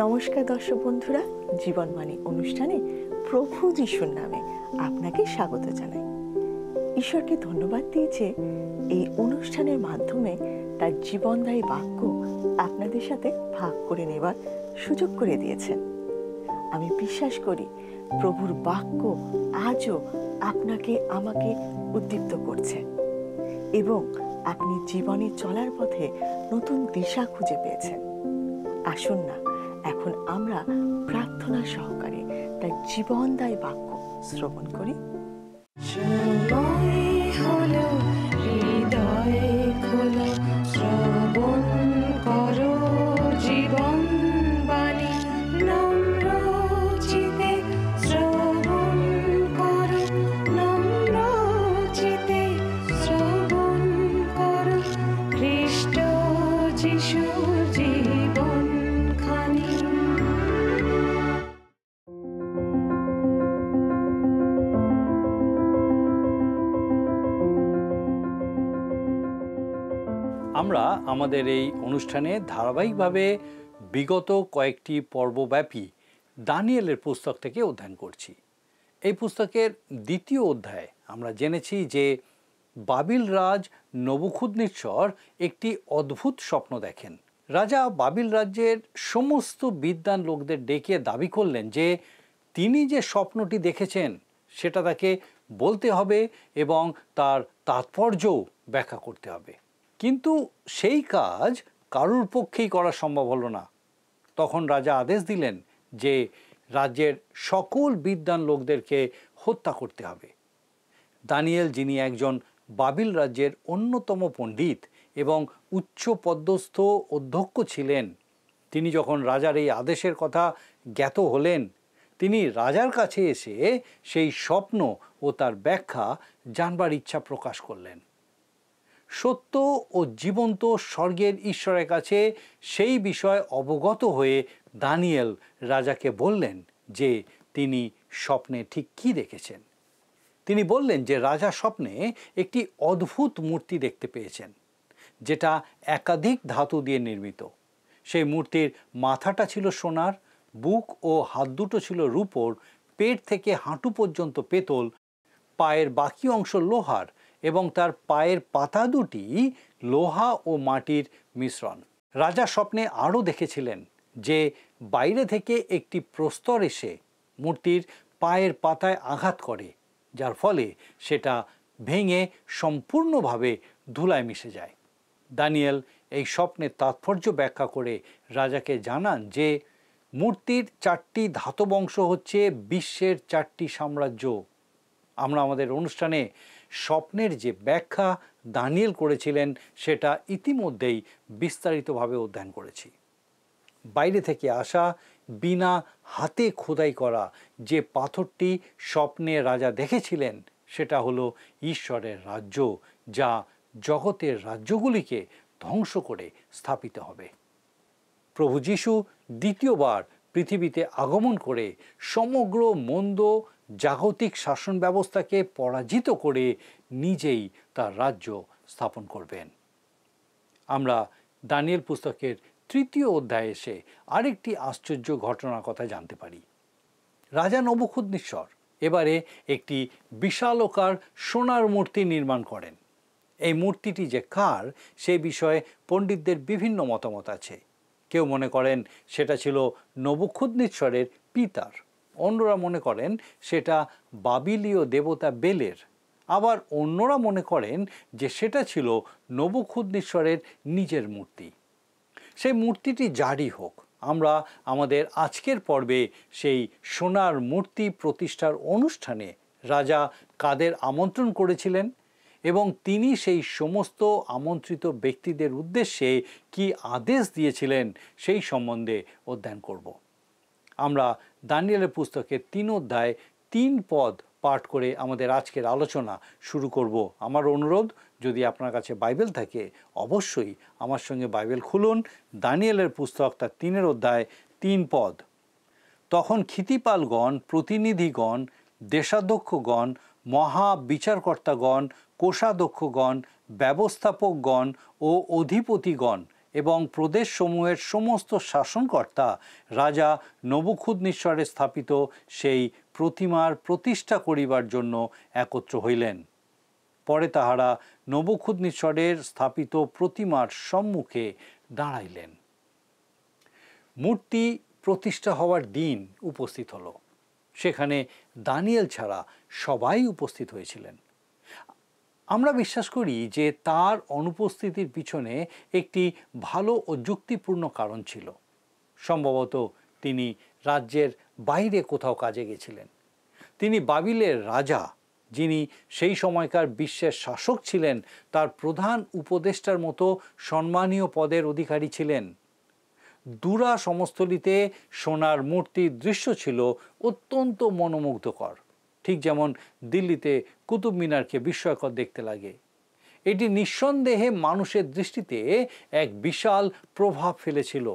নমস্কার দর্শক বন্ধুরা, জীবনবাণী অনুষ্ঠানে প্রভু যিশুর নামে আপনাকে স্বাগত জানাই। ঈশ্বরকে ধন্যবাদ দিয়েছে এই অনুষ্ঠানের মাধ্যমে তার জীবনদায়ী বাক্য আপনাদের সাথে ভাগ করে নেবার সুযোগ করে দিয়েছেন। আমি বিশ্বাস করি প্রভুর বাক্য আজও আপনাকে আমাকে উদ্দীপ্ত করছে এবং আপনি জীবনে চলার পথে নতুন দিশা খুঁজে পেয়েছেন। আসুন না, এখন আমরা প্রার্থনা সহকারে তার জীবনদায়ী বাক্য শ্রবণ করি। আমরা আমাদের এই অনুষ্ঠানে ধারাবাহিকভাবে বিগত কয়েকটি পর্বব্যাপী দানিয়েলের পুস্তক থেকে অধ্যয়ন করছি। এই পুস্তকের দ্বিতীয় অধ্যায়ে আমরা জেনেছি যে বাবিল রাজ নবুখুদনেচ্ছর একটি অদ্ভুত স্বপ্ন দেখেন। রাজা বাবিল রাজ্যের সমস্ত বিদ্বান লোকদের ডেকে দাবি করলেন যে তিনি যে স্বপ্নটি দেখেছেন সেটা তাকে বলতে হবে এবং তার তাৎপর্যও ব্যাখ্যা করতে হবে। কিন্তু সেই কাজ কারুর পক্ষেই করা সম্ভব হলো না। তখন রাজা আদেশ দিলেন যে রাজ্যের সকল বিদ্বান লোকদেরকে হত্যা করতে হবে। দানিয়েল, যিনি একজন বাবিল রাজ্যের অন্যতম পণ্ডিত এবং উচ্চ পদস্থ অধ্যক্ষ ছিলেন, তিনি যখন রাজার এই আদেশের কথা জ্ঞাত হলেন, তিনি রাজার কাছে এসে সেই স্বপ্ন ও তার ব্যাখ্যা জানবার ইচ্ছা প্রকাশ করলেন। সত্য ও জীবন্ত স্বর্গের ঈশ্বরের কাছে সেই বিষয় অবগত হয়ে দানিয়েল রাজাকে বললেন যে তিনি স্বপ্নে ঠিক কী দেখেছেন। তিনি বললেন যে রাজা স্বপ্নে একটি অদ্ভুত মূর্তি দেখতে পেয়েছেন, যেটা একাধিক ধাতু দিয়ে নির্মিত। সেই মূর্তির মাথাটা ছিল সোনার, বুক ও হাত দুটো ছিল রূপোর, পেট থেকে হাঁটু পর্যন্ত পেতল, পায়ের বাকি অংশ লোহার এবং তার পায়ের পাতা দুটি লোহা ও মাটির মিশ্রণ। রাজা স্বপ্নে আরও দেখেছিলেন যে বাইরে থেকে একটি প্রস্তর এসে মূর্তির পায়ের পাতায় আঘাত করে, যার ফলে সেটা ভেঙে সম্পূর্ণভাবে ধুলায় মিশে যায়। দানিয়েল এই স্বপ্নের তাৎপর্য ব্যাখ্যা করে রাজাকে জানান যে মূর্তির চারটি ধাতব অংশ হচ্ছে বিশ্বের চারটি সাম্রাজ্য। আমরা আমাদের অনুষ্ঠানে স্বপ্নের যে ব্যাখ্যা দানিয়েল করেছিলেন সেটা ইতিমধ্যেই বিস্তারিতভাবে অধ্যয়ন করেছি। বাইরে থেকে আসা বিনা হাতে খোদাই করা যে পাথরটি স্বপ্নে রাজা দেখেছিলেন সেটা হলো ঈশ্বরের রাজ্য, যা জগতের রাজ্যগুলিকে ধ্বংস করে স্থাপিত হবে। প্রভু যীশু দ্বিতীয়বার পৃথিবীতে আগমন করে সমগ্র মন্দ জাগতিক শাসন ব্যবস্থাকে পরাজিত করে নিজেই তার রাজ্য স্থাপন করবেন। আমরা দানিয়েল পুস্তকের তৃতীয় অধ্যায়ে এসে আরেকটি আশ্চর্য ঘটনার কথা জানতে পারি। রাজা নবুখুদনেচ্ছর এবারে একটি বিশালকার সোনার মূর্তি নির্মাণ করেন। এই মূর্তিটি যে কার সে বিষয়ে পণ্ডিতদের বিভিন্ন মতামত আছে। কেউ মনে করেন সেটা ছিল নবুখুদনেচ্ছরের পিতার, অন্যরা মনে করেন সেটা বাবিলীয় দেবতা বেলের, আবার অন্যরা মনে করেন যে সেটা ছিল নবুখুদনেচ্ছরের নিজের মূর্তি। সেই মূর্তিটি যারই হোক, আমরা আমাদের আজকের পর্বে সেই সোনার মূর্তি প্রতিষ্ঠার অনুষ্ঠানে রাজা কাদের আমন্ত্রণ করেছিলেন এবং তিনি সেই সমস্ত আমন্ত্রিত ব্যক্তিদের উদ্দেশ্যে কি আদেশ দিয়েছিলেন সেই সম্বন্ধে অধ্যয়ন করব। আমরা দানিয়েলের পুস্তকের 3 অধ্যায় 3 পদ পাঠ করে আমাদের আজকের আলোচনা শুরু করব। আমার অনুরোধ, যদি আপনার কাছে বাইবেল থাকে অবশ্যই আমার সঙ্গে বাইবেল খুলুন। দানিয়েলের পুস্তক তার 3 অধ্যায় 3 পদ। তখন ক্ষিতিপালগণ, প্রতিনিধিগণ, দেশাধ্যক্ষগণ, মহাবিচারকর্তাগণ, কোষাধ্যক্ষগণ, ব্যবস্থাপকগণ ও অধিপতিগণ এবং প্রদেশসমূহের সমস্ত শাসনকর্তা রাজা নবুখুদনেছরে স্থাপিত সেই প্রতিমার প্রতিষ্ঠা করিবার জন্য একত্র হইলেন। পরে তাহারা নবুখুদনেছরের স্থাপিত প্রতিমার সম্মুখে দাঁড়াইলেন। মূর্তি প্রতিষ্ঠা হওয়ার দিন উপস্থিত হলো। সেখানে দানিয়েল ছাড়া সবাই উপস্থিত হয়েছিলেন। আমরা বিশ্বাস করি যে তার অনুপস্থিতির পিছনে একটি ভালো ও যুক্তিপূর্ণ কারণ ছিল। সম্ভবত তিনি রাজ্যের বাইরে কোথাও কাজে গেছিলেন। তিনি বাবিলের রাজা, যিনি সেই সময়কার বিশ্বের শাসক ছিলেন, তার প্রধান উপদেষ্টার মতো সম্মানীয় পদের অধিকারী ছিলেন। দুরা সমস্থলিতে সোনার মূর্তির দৃশ্য ছিল অত্যন্ত মনোমুগ্ধকর, ঠিক যেমন দিল্লিতে কুতুব মিনারকে বিস্ময়কর দেখতে লাগে। এটি নিঃসন্দেহে মানুষের দৃষ্টিতে এক বিশাল প্রভাব ফেলেছিল।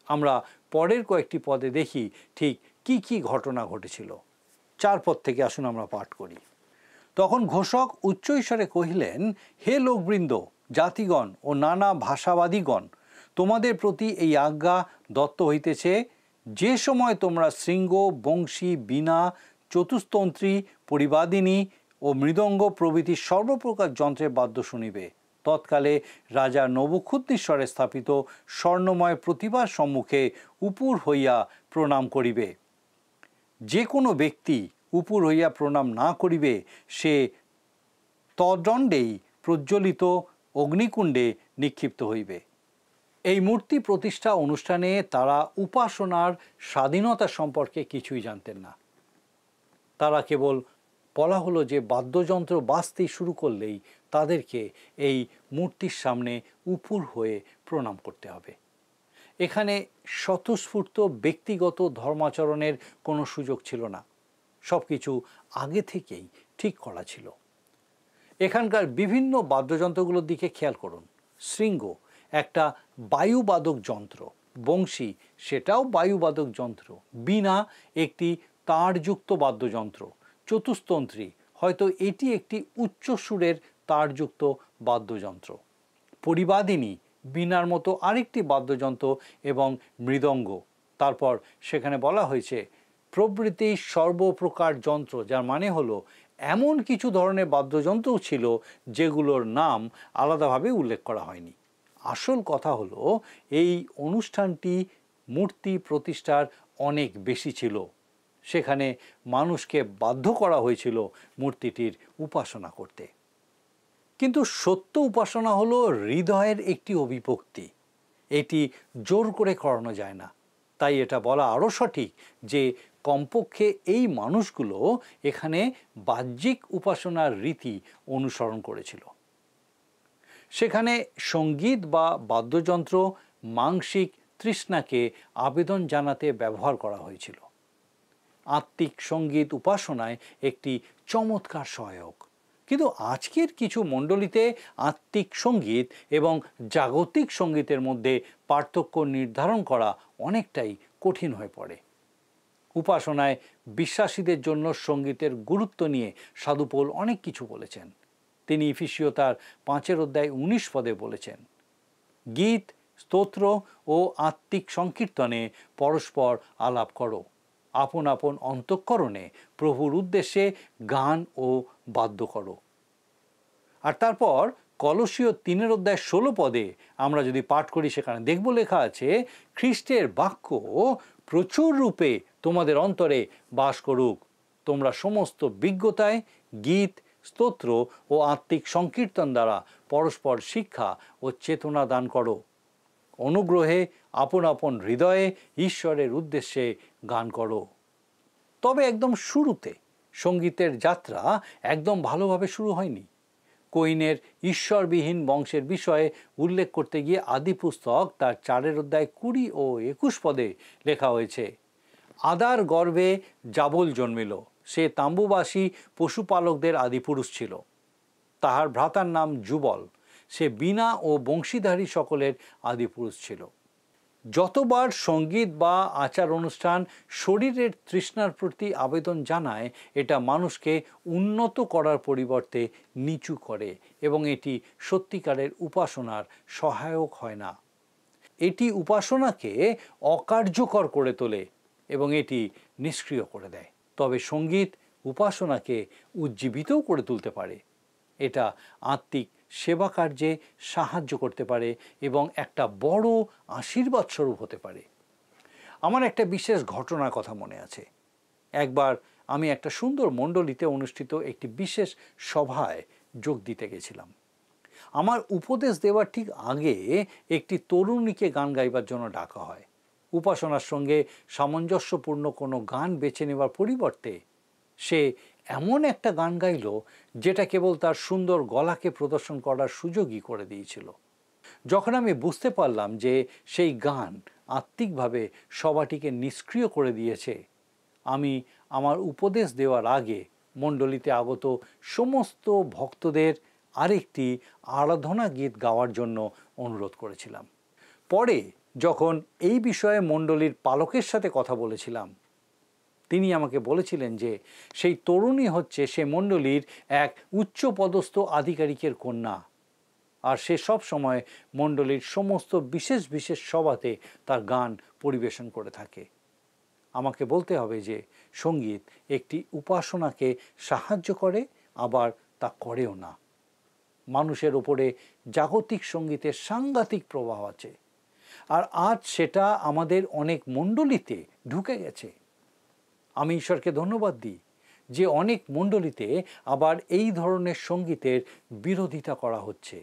আমরা পরের কয়েকটি পদে দেখি ঠিক কি কি ঘটনা ঘটেছিল। 4 পদ থেকে আসুন আমরা পাঠ করি। তখন ঘোষক উচ্চৈঃস্বরে কহিলেন, হে লোকবৃন্দ, জাতিগণ ও নানা ভাষাবাদীগণ, তোমাদের প্রতি এই আজ্ঞা দত্ত হইতেছে, যে সময় তোমরা শৃঙ্গ, বংশী, বীণা, চতুস্তন্ত্রী, পরিবাদিনী ও মৃদঙ্গ প্রভৃতি সর্বপ্রকার যন্ত্রের বাদ্য শুনিবে, তৎকালে রাজা নবুখুদনেছরে স্থাপিত স্বর্ণময় প্রতিভার সম্মুখে উপুর হইয়া প্রণাম করিবে। যে কোনো ব্যক্তি উপুর হইয়া প্রণাম না করিবে, সে তদণ্ডেই প্রজ্বলিত অগ্নিকুণ্ডে নিক্ষিপ্ত হইবে। এই মূর্তি প্রতিষ্ঠা অনুষ্ঠানে তারা উপাসনার স্বাধীনতা সম্পর্কে কিছুই জানতেন না। তারা কেবল বলা হলো যে বাদ্যযন্ত্র বাজতে শুরু করলেই তাদেরকে এই মূর্তির সামনে উপুর হয়ে প্রণাম করতে হবে। এখানে স্বতঃস্ফূর্ত ব্যক্তিগত ধর্মাচরণের কোনো সুযোগ ছিল না। সব কিছু আগে থেকেই ঠিক করা ছিল। এখানকার বিভিন্ন বাদ্যযন্ত্রগুলোর দিকে খেয়াল করুন। শৃঙ্গ একটা বায়ুবাদক যন্ত্র, বংশী সেটাও বায়ুবাদক যন্ত্র, বীণা একটি তারযুক্ত বাদ্যযন্ত্র, চতুস্তন্ত্রী হয়তো এটি একটি উচ্চ সুরের তারযুক্ত বাদ্যযন্ত্র, পরিবাদিনী বীণার মতো আরেকটি বাদ্যযন্ত্র এবং মৃদঙ্গ। তারপর সেখানে বলা হয়েছে প্রভৃতি সর্বপ্রকার যন্ত্র, যার মানে হলো এমন কিছু ধরনের বাদ্যযন্ত্রও ছিল যেগুলোর নাম আলাদাভাবে উল্লেখ করা হয়নি। আসল কথা হলো এই অনুষ্ঠানটি মূর্তি প্রতিষ্ঠার অনেক বেশি ছিল। সেখানে মানুষকে বাধ্য করা হয়েছিল মূর্তিটির উপাসনা করতে। কিন্তু সত্য উপাসনা হলো হৃদয়ের একটি অভিব্যক্তি। এটি জোর করে করানো যায় না। তাই এটা বলা আরও সঠিক যে কমপক্ষে এই মানুষগুলো এখানে বাহ্যিক উপাসনার রীতি অনুসরণ করেছিল। সেখানে সঙ্গীত বা বাদ্যযন্ত্র মানসিক তৃষ্ণাকে আবেদন জানাতে ব্যবহার করা হয়েছিল। আত্মিক সঙ্গীত উপাসনায় একটি চমৎকার সহায়ক। কিন্তু আজকের কিছু মণ্ডলীতে আত্মিক সঙ্গীত এবং জাগতিক সঙ্গীতের মধ্যে পার্থক্য নির্ধারণ করা অনেকটাই কঠিন হয়ে পড়ে। উপাসনায় বিশ্বাসীদের জন্য সঙ্গীতের গুরুত্ব নিয়ে সাধু পৌল অনেক কিছু বলেছেন। তিনি ইফিসীয় তার 5:19 পদে বলেছেন, গীত, স্তোত্র ও আত্মিক সংকীর্তনে পরস্পর আলাপ করো, আপন আপন অন্তঃকরণে প্রভুর উদ্দেশ্যে গান ও বাদ্য করো। আর তারপর কলসীয় 3:16 পদে আমরা যদি পাঠ করি, সেখানে দেখব লেখা আছে, খ্রিস্টের বাক্য প্রচুর রূপে তোমাদের অন্তরে বাস করুক, তোমরা সমস্ত বিজ্ঞতায় গীত, স্তোত্র ও আত্মিক সংকীর্তন দ্বারা পরস্পর শিক্ষা ও চেতনা দান করো, অনুগ্রহে আপন আপন হৃদয়ে ঈশ্বরের উদ্দেশ্যে গান করো। তবে একদম শুরুতে সঙ্গীতের যাত্রা একদম ভালোভাবে শুরু হয়নি। কইনের ঈশ্বরবিহীন বংশের বিষয়ে উল্লেখ করতে গিয়ে আদি পুস্তক তার 4:20 ও 21 পদে লেখা হয়েছে, আদার গর্ভে জাবল জন্মিল, সে তাম্বুবাসী পশুপালকদের আদিপুরুষ ছিল। তাহার ভ্রাতার নাম যুবল, সে বীণা ও বংশীধারী সকলের আদিপুরুষ ছিল। যতবার সঙ্গীত বা আচার অনুষ্ঠান শরীরের তৃষ্ণার প্রতি আবেদন জানায়, এটা মানুষকে উন্নত করার পরিবর্তে নিচু করে এবং এটি সত্যিকারের উপাসনার সহায়ক হয় না। এটি উপাসনাকে অকার্যকর করে তোলে এবং এটি নিষ্ক্রিয় করে দেয়। তবে সঙ্গীত উপাসনাকে উজ্জীবিতও করে তুলতে পারে। এটা আত্মিক সেবা কার্যে সাহায্য করতে পারে এবং একটা বড় আশীর্বাদ স্বরূপ হতে পারে। আমার একটা বিশেষ ঘটনার কথা মনে আছে। একবার আমি একটা সুন্দর মণ্ডলীতে অনুষ্ঠিত একটি বিশেষ সভায় যোগ দিতে গেছিলাম। আমার উপদেশ দেওয়ার ঠিক আগে একটি তরুণীকে গান গাইবার জন্য ডাকা হয়। উপাসনার সঙ্গে সামঞ্জস্যপূর্ণ কোনো গান বেছে নেওয়ার পরিবর্তে সে এমন একটা গান গাইল যেটা কেবল তার সুন্দর গলাকে প্রদর্শন করার সুযোগই করে দিয়েছিল। যখন আমি বুঝতে পারলাম যে সেই গান আত্মিকভাবে সবাটিকে নিষ্ক্রিয় করে দিয়েছে, আমি আমার উপদেশ দেওয়ার আগে মণ্ডলীতে আগত সমস্ত ভক্তদের আরেকটি আরাধনা গীত গাওয়ার জন্য অনুরোধ করেছিলাম। পরে যখন এই বিষয়ে মণ্ডলীর পালকের সাথে কথা বলেছিলাম, তিনি আমাকে বলেছিলেন যে সেই তরুণী হচ্ছে সে মণ্ডলীর এক উচ্চপদস্থ আধিকারিকের কন্যা, আর সে সব সময় মণ্ডলীর সমস্ত বিশেষ বিশেষ সভাতে তার গান পরিবেশন করে থাকে। আমাকে বলতে হবে যে সঙ্গীত একটি উপাসনাকে সাহায্য করে, আবার তা করেও না। মানুষের ওপরে জাগতিক সঙ্গীতের সাংঘাতিক প্রভাব আছে, আর আজ সেটা আমাদের অনেক মণ্ডলীতে ঢুকে গেছে। আমি ঈশ্বরকে ধন্যবাদ দিই যে অনেক মণ্ডলীতে আবার এই ধরনের সঙ্গীতের বিরোধিতা করা হচ্ছে।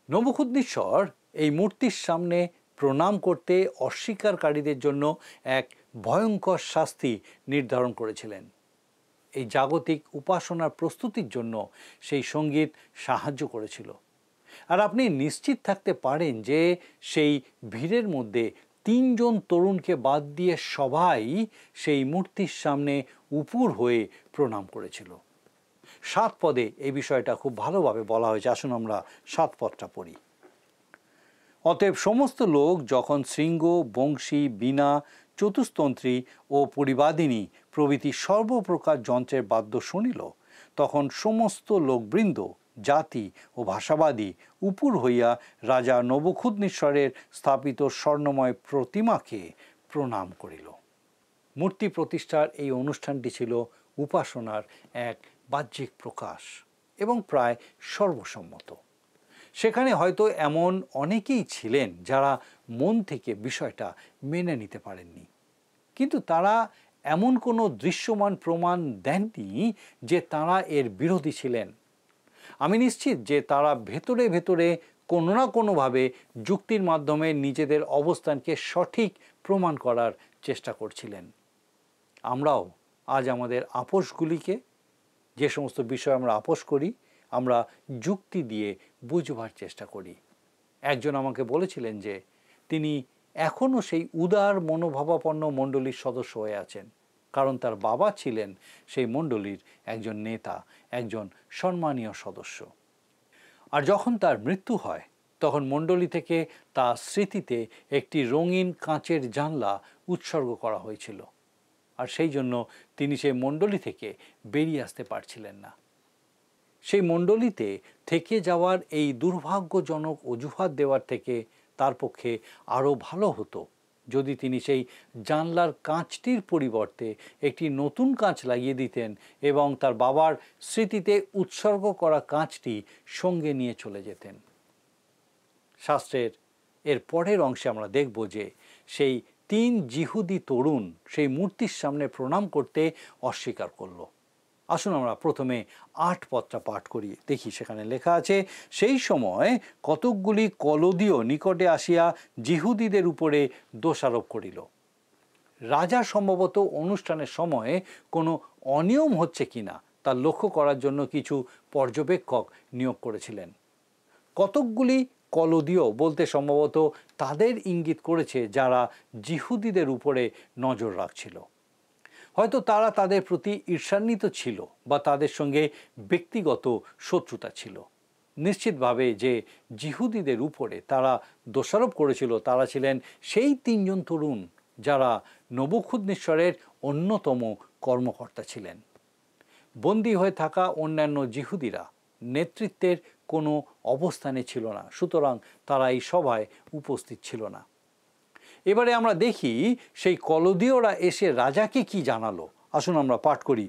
নবুখুদ্নেশ্বর এই মূর্তির সামনে প্রণাম করতে অস্বীকারীদের জন্য এক ভয়ঙ্কর শাস্তি নির্ধারণ করেছিলেন। এই জাগতিক উপাসনার প্রস্তুতির জন্য সেই সঙ্গীত সাহায্য করেছিল। আর আপনি নিশ্চিত থাকতে পারেন যে সেই ভিড়ের মধ্যে 3 জন তরুণকে বাদ দিয়ে সবাই সেই মূর্তির সামনে উপুর হয়ে প্রণাম করেছিল। 7 পদে এই বিষয়টা খুব ভালোভাবে বলা হয়েছে। আসুন আমরা 7 পদটা পড়ি। অতএব সমস্ত লোক যখন শৃঙ্গ, বংশী, বীণা, চতুস্তন্ত্রী ও পরিবাদিনী প্রভৃতি সর্বপ্রকার যন্ত্রের বাদ্য শুনিল, তখন সমস্ত লোকবৃন্দ, জাতি ও ভাষাবাদী উপুর হইয়া রাজা নবুখুদ্নেশ্বরের স্থাপিত স্বর্ণময় প্রতিমাকে প্রণাম করিল। মূর্তি প্রতিষ্ঠার এই অনুষ্ঠানটি ছিল উপাসনার এক বাহ্যিক প্রকাশ এবং প্রায় সর্বসম্মত। সেখানে হয়তো এমন অনেকেই ছিলেন যারা মন থেকে বিষয়টা মেনে নিতে পারেননি, কিন্তু তারা এমন কোনো দৃশ্যমান প্রমাণ দেননি যে তারা এর বিরোধী ছিলেন। আমি নিশ্চিত যে তারা ভেতরে ভেতরে কোনো না কোনোভাবে যুক্তির মাধ্যমে নিজেদের অবস্থানকে সঠিক প্রমাণ করার চেষ্টা করছিলেন। আমরাও আজ আমাদের আপোষগুলিকে, যে সমস্ত বিষয় আমরা আপোষ করি, আমরা যুক্তি দিয়ে বুঝবার চেষ্টা করি। একজন আমাকে বলেছিলেন যে তিনি এখনও সেই উদার মনোভাবাপন্ন মণ্ডলীর সদস্য হয়ে আছেন, কারণ তার বাবা ছিলেন সেই মণ্ডলীর একজন নেতা, একজন সম্মানীয় সদস্য। আর যখন তার মৃত্যু হয়, তখন মণ্ডলী থেকে তার স্মৃতিতে একটি রঙিন কাঁচের জানলা উৎসর্গ করা হয়েছিল, আর সেই জন্য তিনি সেই মণ্ডলী থেকে বেরিয়ে আসতে পারছিলেন না। সেই মণ্ডলীতে থেকে যাওয়ার এই দুর্ভাগ্যজনক অজুহাত দেওয়ার থেকে তার পক্ষে আরও ভালো হতো যদি তিনি সেই জানলার কাঁচটির পরিবর্তে একটি নতুন কাঁচ লাগিয়ে দিতেন এবং তার বাবার স্মৃতিতে উৎসর্গ করা কাঁচটি সঙ্গে নিয়ে চলে যেতেন। শাস্ত্রের এর পরের অংশে আমরা দেখব যে সেই 3 জিহুদি তরুণ সেই মূর্তির সামনে প্রণাম করতে অস্বীকার করল। আসুন আমরা প্রথমে 8 পদটা পাঠ করি, দেখি সেখানে লেখা আছে, সেই সময় কতকগুলি কলদীয় নিকটে আসিয়া জিহুদীদের উপরে দোষারোপ করিল। রাজা সম্ভবত অনুষ্ঠানের সময়ে কোনো অনিয়ম হচ্ছে কিনা তা লক্ষ্য করার জন্য কিছু পর্যবেক্ষক নিয়োগ করেছিলেন। কতকগুলি কলদীয় বলতে সম্ভবত তাদের ইঙ্গিত করেছে যারা জিহুদীদের উপরে নজর রাখছিল। হয়তো তারা তাদের প্রতি ঈর্ষান্বিত ছিল বা তাদের সঙ্গে ব্যক্তিগত শত্রুতা ছিল। নিশ্চিতভাবে যে জিহুদীদের উপরে তারা দোষারোপ করেছিল তারা ছিলেন সেই 3 জন তরুণ যারা নবুখুদ্নেশ্বরের অন্যতম কর্মকর্তা ছিলেন। বন্দী হয়ে থাকা অন্যান্য জিহুদীরা নেতৃত্বের কোনো অবস্থানে ছিল না, সুতরাং তারা এই সভায় উপস্থিত ছিল না। এবারে আমরা দেখি সেই কলদীয়রা এসে রাজাকে কি জানালো। আসুন আমরা পাঠ করি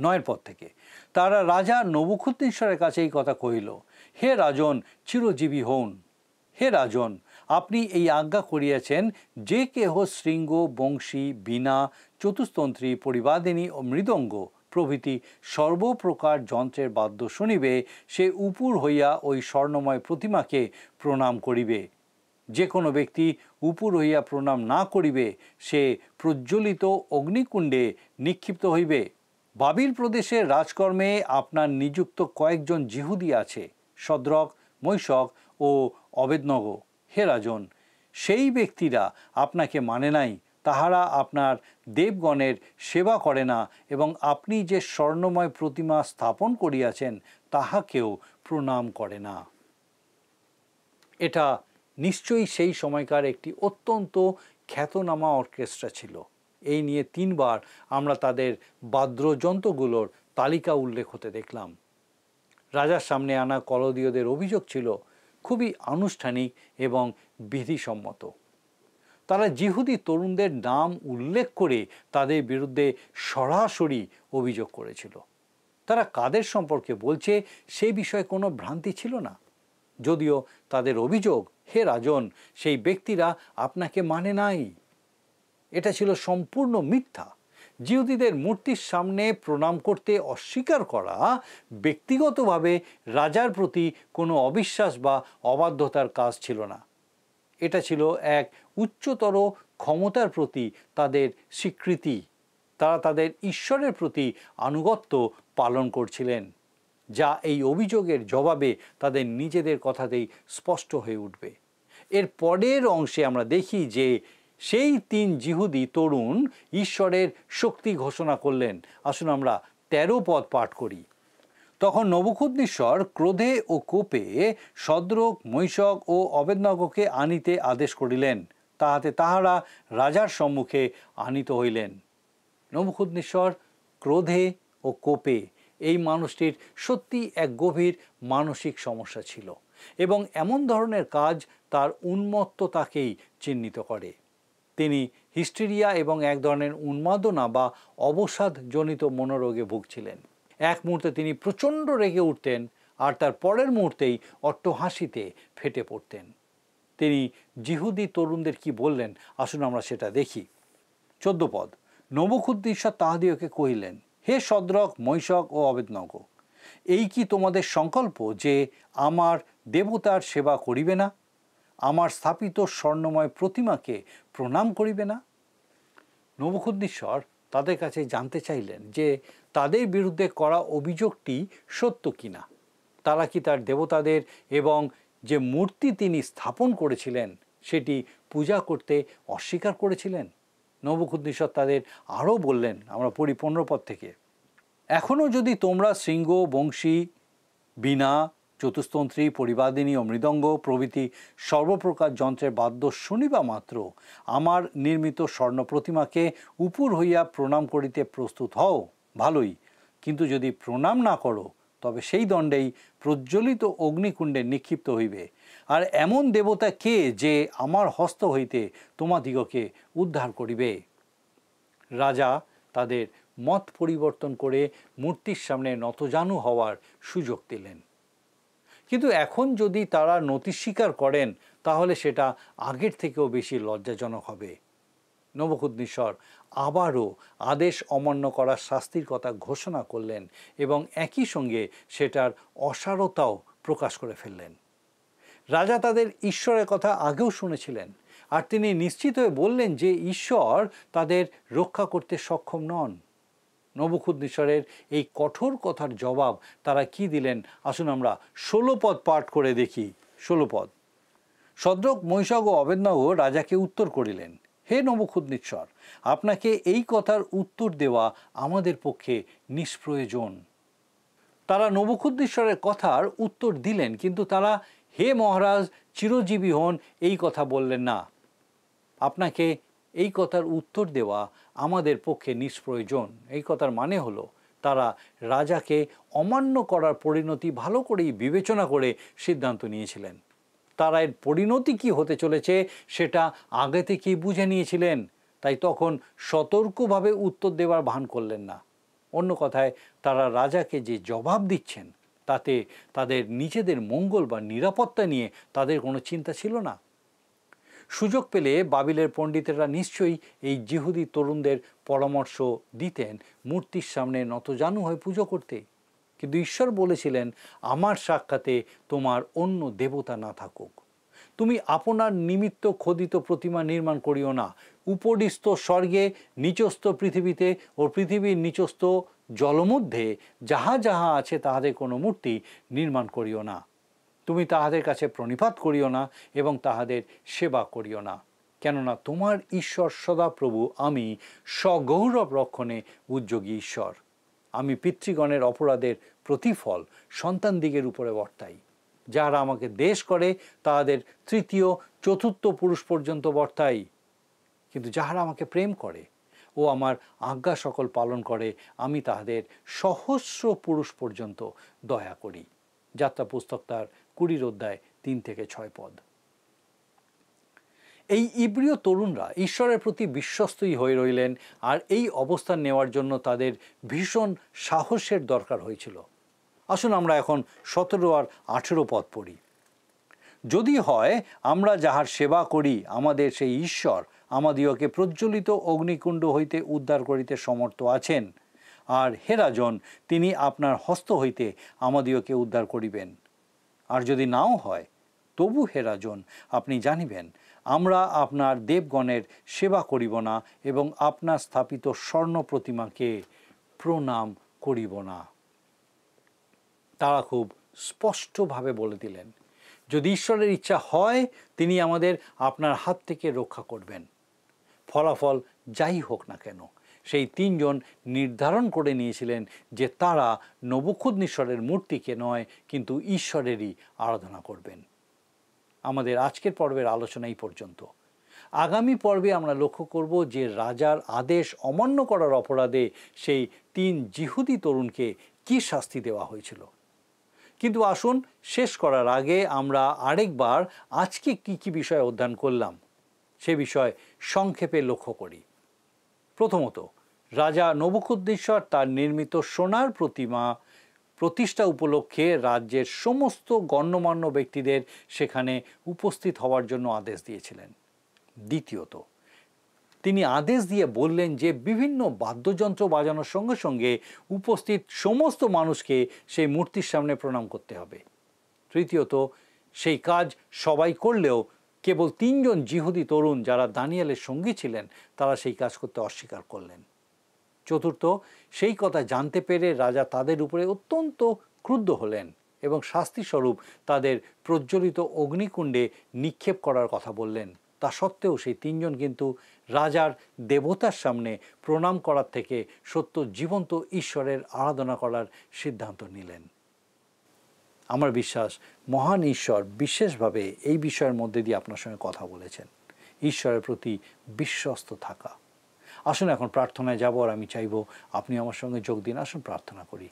9 পদ থেকে। তারা রাজা নবুখদ্নেসরের কাছে এই কথা কহিল, হে রাজন, চিরজীবী হউন। হে রাজন, আপনি এই আজ্ঞা করিয়াছেন, যে কেহ শৃঙ্গ, বংশী, বীণা, চতুস্তন্ত্রী, পরিবাদিনী ও মৃদঙ্গ প্রভৃতি সর্বপ্রকার যন্ত্রের বাদ্য শুনিবে, সে উপুর হইয়া ওই স্বর্ণময় প্রতিমাকে প্রণাম করিবে। যে কোনো ব্যক্তি উপুর হইয়া প্রণাম না করিবে, সে প্রজ্বলিত অগ্নিকুণ্ডে নিক্ষিপ্ত হইবে। বাবিল প্রদেশের রাজকর্মে আপনার নিযুক্ত কয়েকজন জিহুদী আছে, শদ্রক, মৈশক ও অবেদনগো। হে রাজন, সেই ব্যক্তিরা আপনাকে মানে নাই, তাহারা আপনার দেবগণের সেবা করে না এবং আপনি যে স্বর্ণময় প্রতিমা স্থাপন করিয়াছেন তাহাকেও প্রণাম করে না। এটা নিশ্চয়ই সেই সময়কার একটি অত্যন্ত খ্যাতনামা অর্কেস্ট্রা ছিল। এই নিয়ে 3 বার আমরা তাদের বাদ্যযন্ত্রগুলোর তালিকা উল্লেখ হতে দেখলাম। রাজার সামনে আনা কলদীয়দের অভিযোগ ছিল খুবই আনুষ্ঠানিক এবং বিধিসম্মত। তারা জিহুদি তরুণদের নাম উল্লেখ করে তাদের বিরুদ্ধে সরাসরি অভিযোগ করেছিল। তারা কাদের সম্পর্কে বলছে সেই বিষয়ে কোনো ভ্রান্তি ছিল না, যদিও তাদের অভিযোগ, হে রাজন, সেই ব্যক্তিরা আপনাকে মানে নাই। এটা ছিল সম্পূর্ণ মিথ্যা। জিহুদীদের মূর্তির সামনে প্রণাম করতে অস্বীকার করা ব্যক্তিগতভাবে রাজার প্রতি কোনো অবিশ্বাস বা অবাধ্যতার কাজ ছিল না। এটা ছিল এক উচ্চতর ক্ষমতার প্রতি তাদের স্বীকৃতি। তারা তাদের ঈশ্বরের প্রতি আনুগত্য পালন করছিলেন, যা এই অভিযোগের জবাবে তাদের নিজেদের কথাতেই স্পষ্ট হয়ে উঠবে। এর পরের অংশে আমরা দেখি যে সেই 3 জিহুদি তরুণ ঈশ্বরের শক্তি ঘোষণা করলেন। আসুন আমরা 13 পদ পাঠ করি। তখন নবুখদ্নেসর ক্রোধে ও কোপে শদ্রক, মৈশক ও অবেদনগোকে আনিতে আদেশ করিলেন, তাহাতে তাহারা রাজার সম্মুখে আনিত হইলেন। নবুখদ্নেসর ক্রোধে ও কোপে, এই মানুষটির সত্যি এক গভীর মানসিক সমস্যা ছিল এবং এমন ধরনের কাজ তার উন্মত্ততাকেই চিহ্নিত করে। তিনি হিস্টেরিয়া এবং এক ধরনের উন্মাদনা বা অবসাদজনিত মনোরোগে ভুগছিলেন। এক মুহূর্তে তিনি প্রচণ্ড রেগে উঠতেন আর তার পরের মুহূর্তেই অট্টহাসিতে ফেটে পড়তেন। তিনি জিহুদি তরুণদের কি বললেন, আসুন আমরা সেটা দেখি। 14 পদ। নবুখদ্নেসর তাহাদিওকে কহিলেন, হে শদ্রক, মৈশক ও অবেদনগো, এই কি তোমাদের সংকল্প যে আমার দেবতার সেবা করিবে না, আমার স্থাপিত স্বর্ণময় প্রতিমাকে প্রণাম করিবে না? নবুখদ্নেসর তাদের কাছে জানতে চাইলেন যে তাদের বিরুদ্ধে করা অভিযোগটি সত্য কিনা। তারা কি তার দেবতাদের এবং যে মূর্তি তিনি স্থাপন করেছিলেন সেটি পূজা করতে অস্বীকার করেছিলেন? নবুখদ্নেসর তাদের আরও বললেন, আমরা পড়ি 15 পদ থেকে, এখনও যদি তোমরা শৃঙ্গ, বংশী, বীণা, চতুস্তন্ত্রী, পরিবাদিনী ও মৃদঙ্গ প্রভৃতি সর্বপ্রকার যন্ত্রের বাদ্য শুনিবা মাত্র আমার নির্মিত স্বর্ণ প্রতিমাকে উপুর হইয়া প্রণাম করিতে প্রস্তুত হও, ভালোই। কিন্তু যদি প্রণাম না করো, তবে সেই দণ্ডেই প্রজ্বলিত অগ্নিকুণ্ডে নিক্ষিপ্ত হইবে। আর এমন দেবতা কে যে আমার হস্ত হইতে তোমাদিগকে উদ্ধার করিবে? রাজা তাদের মত পরিবর্তন করে মূর্তির সামনে নতজানু হওয়ার সুযোগ দিলেন। কিন্তু এখন যদি তারা নতি স্বীকার করেন তাহলে সেটা আগের থেকেও বেশি লজ্জাজনক হবে। নবুখদ্নেসর আবারও আদেশ অমান্য করার শাস্তির কথা ঘোষণা করলেন এবং একই সঙ্গে সেটার অসারতাও প্রকাশ করে ফেললেন। রাজা তাদের ঈশ্বরের কথা আগেও শুনেছিলেন, আর তিনি নিশ্চিত হয়ে বললেন যে ঈশ্বর তাদের রক্ষা করতে সক্ষম নন। নবুখদ্নেসরের এই কঠোর কথার জবাব তারা কি দিলেন, আসুন আমরা 16 পদ পাঠ করে দেখি। 16 পদ। শদ্রক, মৈশক ও অবেদনগো রাজাকে উত্তর করিলেন, হে নবুখদ্নেসর, আপনাকে এই কথার উত্তর দেওয়া আমাদের পক্ষে নিষ্প্রয়োজন। তারা নবুখদ্নেসরের কথার উত্তর দিলেন, কিন্তু তারা হে মহারাজ, চিরজীবী হন এই কথা বললেন না। আপনাকে এই কথার উত্তর দেওয়া আমাদের পক্ষে নিষ্প্রয়োজন, এই কথার মানে হলো তারা রাজাকে অমান্য করার পরিণতি ভালো করেই বিবেচনা করে সিদ্ধান্ত নিয়েছিলেন। তারা এর পরিণতি কি হতে চলেছে সেটা আগে থেকেই বুঝে নিয়েছিলেন, তাই তখন সতর্কভাবে উত্তর দেওয়ার ভান করলেন না। অন্য কথায়, তারা রাজাকে যে জবাব দিচ্ছেন তাতে তাদের নিজেদের মঙ্গল বা নিরাপত্তা নিয়ে তাদের কোনো চিন্তা ছিল না। সুযোগ পেলে বাবিলের পণ্ডিতেরা নিশ্চয়ই এই জিহুদি তরুণদের পরামর্শ দিতেন মূর্তির সামনে নতজানু হয়ে পুজো করতে, কিন্তু ঈশ্বর বলেছিলেন, আমার সাক্ষাতে তোমার অন্য দেবতা না থাকুক। তুমি আপনার নিমিত্ত খোদিত প্রতিমা নির্মাণ করিও না। উপরিস্থ স্বর্গে, নিচস্থ পৃথিবীতে ও পৃথিবীর নিচস্থ জলমধ্যে যাহা যাহা আছে তাহাদের কোনো মূর্তি নির্মাণ করিও না। তুমি তাহাদের কাছে প্রণিপাত করিও না এবং তাহাদের সেবা করিও না, কেননা তোমার ঈশ্বর সদাপ্রভু আমি সগৌরব রক্ষণে উদ্যোগী ঈশ্বর। আমি পিতৃগণের অপরাধের প্রতিফল সন্তানদিগের উপরে বর্তাই। যারা আমাকে দেশ করে তাহাদের তৃতীয় চতুর্থ পুরুষ পর্যন্ত বর্তাই, কিন্তু যাহারা আমাকে প্রেম করে ও আমার আজ্ঞা সকল পালন করে আমি তাহাদের সহস্র পুরুষ পর্যন্ত দয়া করি। যাত্রা পুস্তক তার 20 অধ্যায় 3 থেকে 6 পদ। এই ইব্রিয় তরুণরা ঈশ্বরের প্রতি বিশ্বস্তই হয়ে রইলেন, আর এই অবস্থান নেওয়ার জন্য তাদের ভীষণ সাহসের দরকার হয়েছিল। আসুন আমরা এখন 17 আর 18 পদ পড়ি। যদি হয় আমরা যাহার সেবা করি আমাদের সেই ঈশ্বর আমাদিওকে প্রজ্বলিত অগ্নিকুণ্ড হইতে উদ্ধার করিতে সমর্থ আছেন, আর হে রাজন, তিনি আপনার হস্ত হইতে আমাদিওকে উদ্ধার করিবেন। আর যদি নাও হয়, তবু হে রাজন, আপনি জানিবেন আমরা আপনার দেবগণের সেবা করিব না এবং আপনার স্থাপিত স্বর্ণ প্রতিমাকে প্রণাম করিব না। তারা খুব স্পষ্টভাবে বলে দিলেন, যদি ঈশ্বরের ইচ্ছা হয় তিনি আমাদের আপনার হাত থেকে রক্ষা করবেন। ফলাফল যাই হোক না কেন, সেই 3 জন নির্ধারণ করে নিয়েছিলেন যে তারা নবুখুদনেসরের মূর্তিকে নয় কিন্তু ঈশ্বরেরই আরাধনা করবেন। আমাদের আজকের পর্বের আলোচনা এই পর্যন্ত। আগামী পর্বে আমরা লক্ষ্য করব যে রাজার আদেশ অমান্য করার অপরাধে সেই 3 জিহুদি তরুণকে কি শাস্তি দেওয়া হয়েছিল। কিন্তু আসুন শেষ করার আগে আমরা আরেকবার আজকে কি কি বিষয় অধ্যয়ন করলাম সে বিষয় সংক্ষেপে লক্ষ্য করি। প্রথমত, রাজা নবুখুদনেসর তার নির্মিত সোনার প্রতিমা প্রতিষ্ঠা উপলক্ষে রাজ্যের সমস্ত গণ্যমান্য ব্যক্তিদের সেখানে উপস্থিত হওয়ার জন্য আদেশ দিয়েছিলেন। দ্বিতীয়ত, তিনি আদেশ দিয়ে বললেন যে বিভিন্ন বাদ্যযন্ত্র বাজানোর সঙ্গে সঙ্গে উপস্থিত সমস্ত মানুষকে সেই মূর্তির সামনে প্রণাম করতে হবে। তৃতীয়ত, সেই কাজ সবাই করলেও কেবল 3 জন জিহুদি তরুণ যারা দানিয়েলের সঙ্গী ছিলেন তারা সেই কাজ করতে অস্বীকার করলেন। চতুর্থ, সেই কথা জানতে পেরে রাজা তাদের উপরে অত্যন্ত ক্রুদ্ধ হলেন এবং শাস্তিস্বরূপ তাদের প্রজ্বলিত অগ্নিকুণ্ডে নিক্ষেপ করার কথা বললেন। তা সত্ত্বেও সেই 3 জন কিন্তু রাজার দেবতার সামনে প্রণাম করার থেকে সত্য জীবন্ত ঈশ্বরের আরাধনা করার সিদ্ধান্ত নিলেন। আমার বিশ্বাস মহান ঈশ্বর বিশেষভাবে এই বিষয়ের মধ্যে দিয়ে আপনার সঙ্গে কথা বলেছেন, ঈশ্বরের প্রতি বিশ্বস্ত থাকা। আসুন এখন প্রার্থনায় যাব, আর আমি চাইব আপনি আমার সঙ্গে যোগ দিন। আসুন প্রার্থনা করি।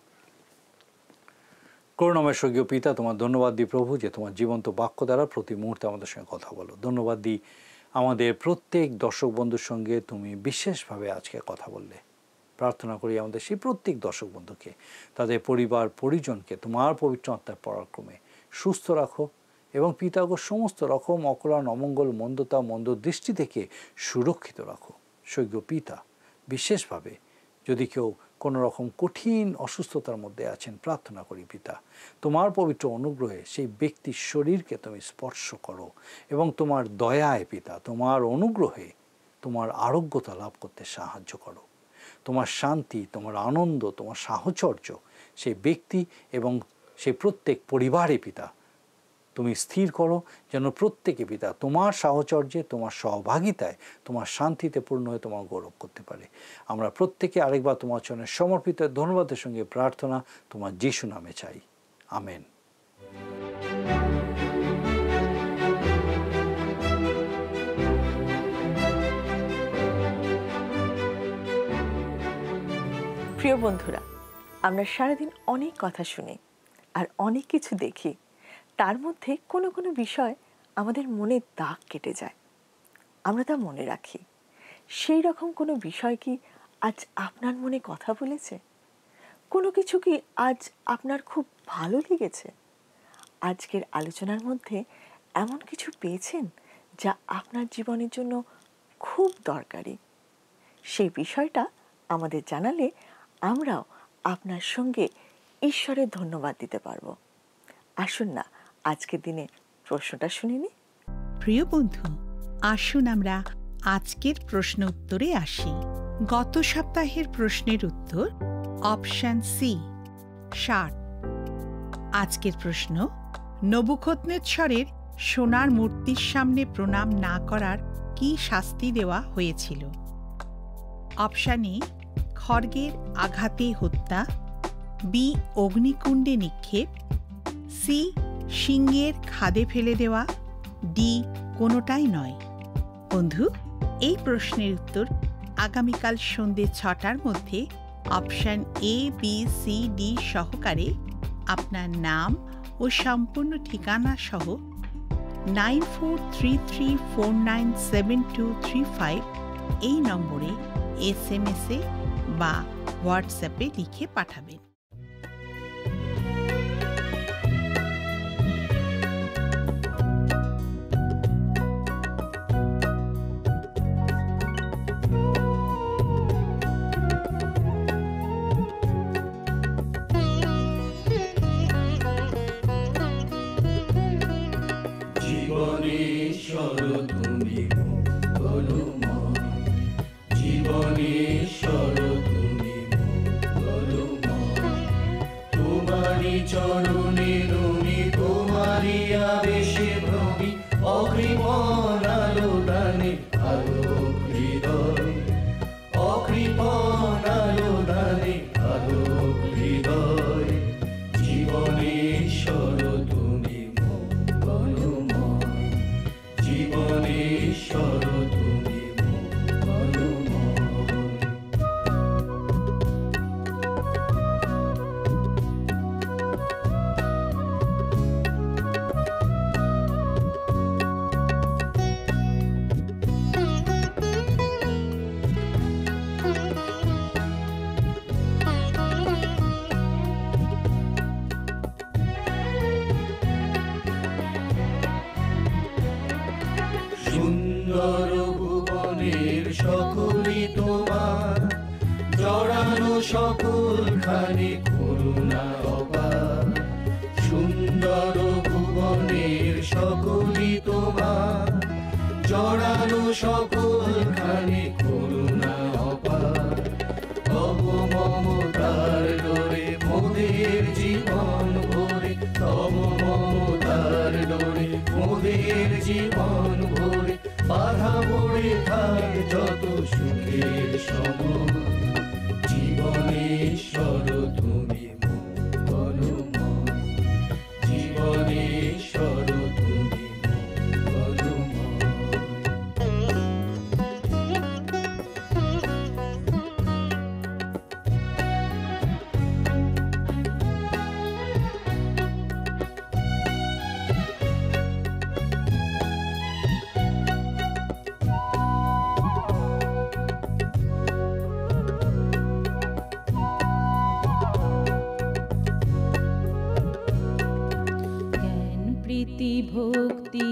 করুণাময় স্বর্গীয় পিতা, তোমার ধন্যবাদ দিই প্রভু যে তোমার জীবন্ত বাক্য দ্বারা প্রতি মুহূর্তে আমাদের সঙ্গে কথা বলো। ধন্যবাদ দিই আমাদের প্রত্যেক দর্শক বন্ধুর সঙ্গে তুমি বিশেষভাবে আজকে কথা বললে। প্রার্থনা করি আমাদের সেই প্রত্যেক দর্শক বন্ধুকে, তাদের পরিবার পরিজনকে তোমার পবিত্র আত্মার পরাক্রমে সুস্থ রাখো এবং পিতাগো সমস্ত রকম অকল্যাণ, অমঙ্গল, মন্দতা, মন্দ দৃষ্টি থেকে সুরক্ষিত রাখো। স্বর্গীয় পিতা, বিশেষভাবে যদি কেউ কোনো রকম কঠিন অসুস্থতার মধ্যে আছেন, প্রার্থনা করি পিতা তোমার পবিত্র অনুগ্রহে সেই ব্যক্তির শরীরকে তুমি স্পর্শ করো এবং তোমার দয়ায় পিতা তোমার অনুগ্রহে তোমার আরোগ্যতা লাভ করতে সাহায্য করো। তোমার শান্তি, তোমার আনন্দ, তোমার সাহচর্য সেই ব্যক্তি এবং সেই প্রত্যেক পরিবারে পিতা তুমি স্থির করো, যেন প্রত্যেকে পিতা তোমার সাহচর্যে, তোমার সহভাগিতায়, তোমার শান্তিতে পূর্ণ হয়ে তোমার গৌরব করতে পারে। আমরা প্রত্যেকে আরেকবার তোমার চরণে সমর্পিত ধন্যবাদের সঙ্গে প্রার্থনা তোমার যিশু নামে চাই, আমেন। প্রিয় বন্ধুরা, আমরা সারাদিন অনেক কথা শুনি আর অনেক কিছু দেখি, তার মধ্যে কোনো কোনো বিষয় আমাদের মনে দাগ কেটে যায়, আমরা তা মনে রাখি। সেই রকম কোনো বিষয় কি আজ আপনার মনে কথা বলেছে? কোনো কিছু কি আজ আপনার খুব ভালো লেগেছে? আজকের আলোচনার মধ্যে এমন কিছু পেয়েছেন যা আপনার জীবনের জন্য খুব দরকারি? সেই বিষয়টা আমাদের জানালে আমরাও আপনার সঙ্গে ঈশ্বরের ধন্যবাদ দিতে পারবো। আসুন না আজকের দিনে প্রশ্নটা শুনে নিই। প্রিয় বন্ধু, আসুন আমরা আজকের প্রশ্ন উত্তরে আসি। গত সপ্তাহের প্রশ্নের উত্তর অপশন সি, 60। আজকের প্রশ্ন, নবুখদ্নেচ্ছরের সোনার মূর্তির সামনে প্রণাম না করার কি শাস্তি দেওয়া হয়েছিল? অপশন এ, খড়গের আঘাতে হত্যা, বি, অগ্নিকুণ্ডে নিক্ষেপ, সি, সিংহের খাদে ফেলে দেওয়া, ডি, কোনোটাই নয়। বন্ধু, এই প্রশ্নের উত্তর আগামীকাল সন্ধ্যে 6টার মধ্যে option A, B, C, D সহকারে আপনার নাম ও সম্পূর্ণ ঠিকানা সহ 9433497235 এই নম্বরে SMS-এ বা হোয়াটসঅ্যাপে লিখে পাঠাবেন। জীবনেশ্বর তুমি মঙ্গলময়, জীবনেশ্বর তুমি মঙ্গলময়। তোমারি চরণে রমি, তোমারি আবেশে ভ্রমি, অকৃপণ আলো দানে আলোক হৃদয়, অকৃপণ আলো দানে আলোক হৃদয়। জীবনেশ্বর তুমি মঙ্গলময়, জীবনেশ্বর তুমি মঙ্গলময়। সুন্দর ভুবনের সকলই তোমার, জড়ানো সকলখানি করুণা অপার। সুন্দর ভুবনের সকলই তোমার, জড়ানো সকলখানি করুণা অপার। তব মমতার ডোরে মোদের জীবন ভরে, তব মমতার ডোরে মোদের জীবন ভরে। বাধা পড়ে থাক যত সুখের সময়, জীবনেশ্বর তুমি মঙ্গলময়, জীবনেশ্বর তুমি মঙ্গলময়। প্রীতি ভক্তি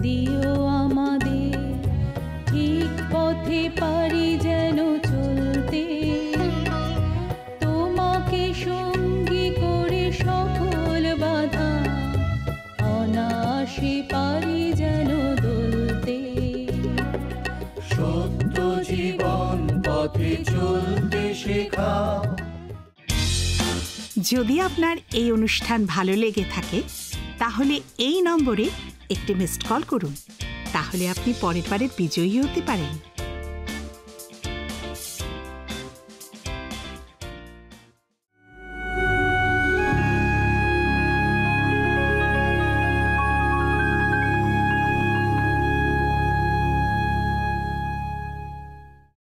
দিও আমাদের, ঠিক পথে পারি যেন চলতে। তোমাকে সঙ্গী করে সকল বাধা অনায়াসে পারি যেন দলতে। সত্য জীবন পথে চলতে শেখাও। যদি আপনার এই অনুষ্ঠান ভালো লেগে থাকে তাহলে এই নম্বরে একটি মিসড কল করুন, তাহলে আপনি পরের বারের বিজয়ী হতে পারেন।